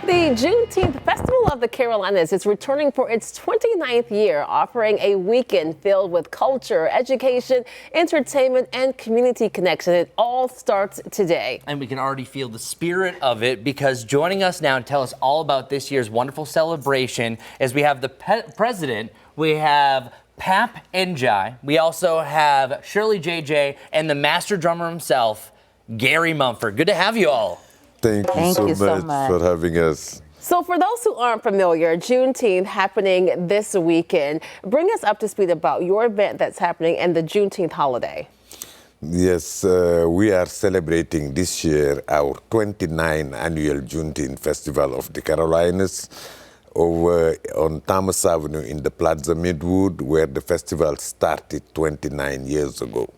The Juneteenth Festival of the Carolinas is returning for its 29th year, offering a weekend filled with culture, education, entertainment, and community connection. It all starts today. And we can already feel the spirit of it, because joining us now to tell us all about this year's wonderful celebration is we have the president, we have Pap Njai, we also have Shirley JJ, and the master drummer himself, Gary Mumford. Good to have you all. Thank you so much for having us. So for those who aren't familiar, Juneteenth happening this weekend. Bring us up to speed about your event that's happening and the Juneteenth holiday. Yes, we are celebrating this year our 29th annual Juneteenth Festival of the Carolinas over on Thomas Avenue in the Plaza Midwood, where the festival started 29 years ago.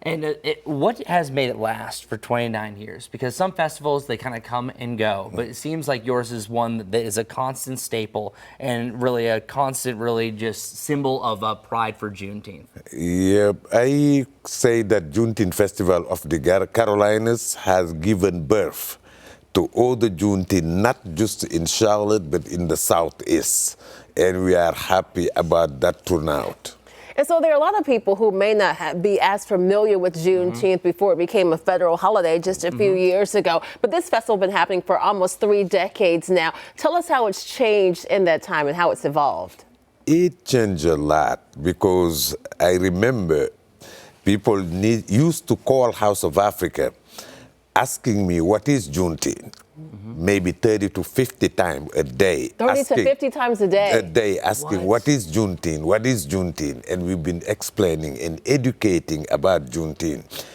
And what has made it last for 29 years? Because some festivals, they kind of come and go, but it seems like yours is one that is a constant staple and really a constant, really just symbol of pride for Juneteenth. Yeah, I say that Juneteenth Festival of the Carolinas has given birth to all the Juneteenth, not just in Charlotte, but in the Southeast. And we are happy about that turnout. And so there are a lot of people who may not be as familiar with Juneteenth before it became a federal holiday just a few years ago. But this festival has been happening for almost 3 decades now. Tell us how it's changed in that time and how it's evolved. It changed a lot, because I remember people used to call House of Africa asking me, what is Juneteenth? Maybe 30 to 50 times a day. 30 to 50 times a day? A day asking, what is Juneteenth? What is Juneteenth? And we've been explaining and educating about Juneteenth.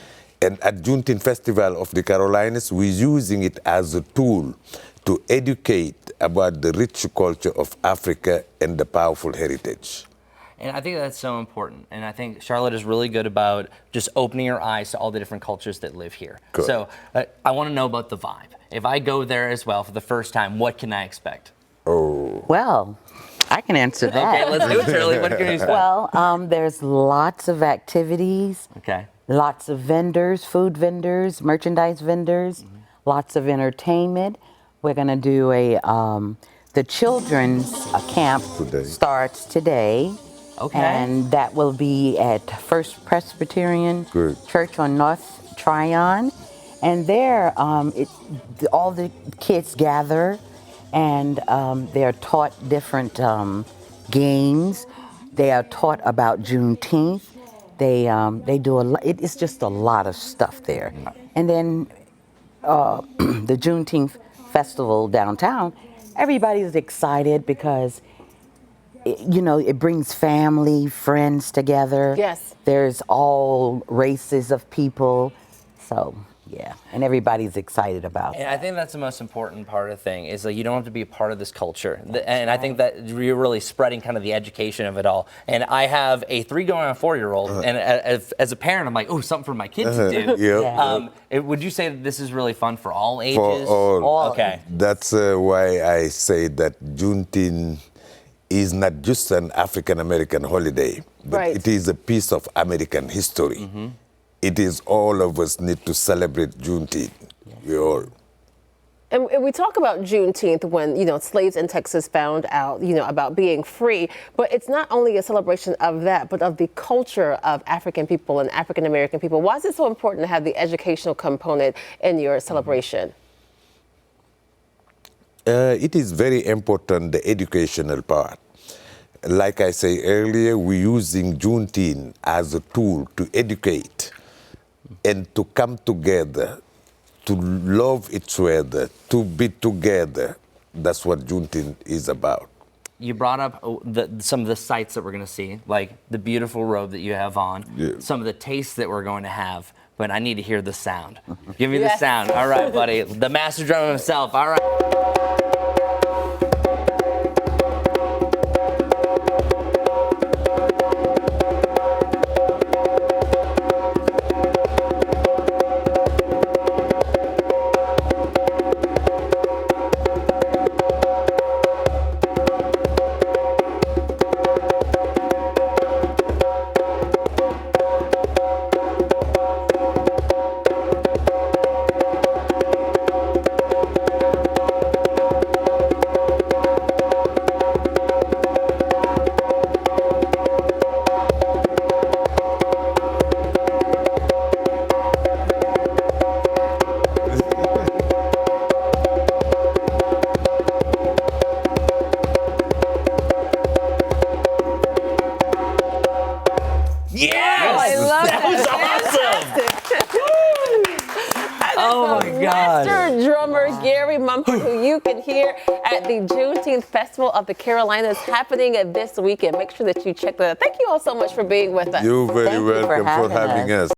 And at Juneteenth Festival of the Carolinas, we're using it as a tool to educate about the rich culture of Africa and the powerful heritage. And I think that's so important. And I think Charlotte is really good about just opening her eyes to all the different cultures that live here. Good. So I want to know about the vibe. If I go there as well for the first time, what can I expect? Oh. Well, I can answer that. Okay, let's do it, Shirley. What can you expect? Well, there's lots of activities, okay. Lots of vendors, food vendors, merchandise vendors, lots of entertainment. We're going to do the children's camp starts today. Okay. And that will be at First Presbyterian Church on North Tryon. And there, all the kids gather, and they are taught different games. They are taught about Juneteenth. They do it's just a lot of stuff there. And then the Juneteenth festival downtown, everybody's excited because it brings family, friends together. Yes. There's all races of people. So, yeah, and everybody's excited about it. And I think that's the most important part of the thing, is that you don't have to be a part of this culture. And I think that you're really spreading kind of the education of it all. And I have a 3 going on 4-year-old, and as a parent, I'm like, oh, something for my kids to do. Would you say that this is really fun for all ages? For all. Okay. That's why I say that Juneteenth is not just an African-American holiday, but it is a piece of American history. It is all of us need to celebrate Juneteenth. And we talk about Juneteenth when, slaves in Texas found out, about being free. But it's not only a celebration of that, but of the culture of African people and African-American people. Why is it so important to have the educational component in your celebration? It is very important, the educational part. Like I say earlier, we're using Juneteenth as a tool to educate and to come together, to love each other, to be together. That's what Juneteenth is about. You brought up some of the sights that we're going to see, like the beautiful robe that you have on, some of the tastes that we're going to have, but I need to hear the sound. Give me the sound. All right, buddy. The master drummer himself. All right. Oh my gosh. Master drummer Gary Mumford, who you can hear at the Juneteenth Festival of the Carolinas happening this weekend. Make sure that you check that out. Thank you all so much for being with us. You're very Thank you for welcome for having having us.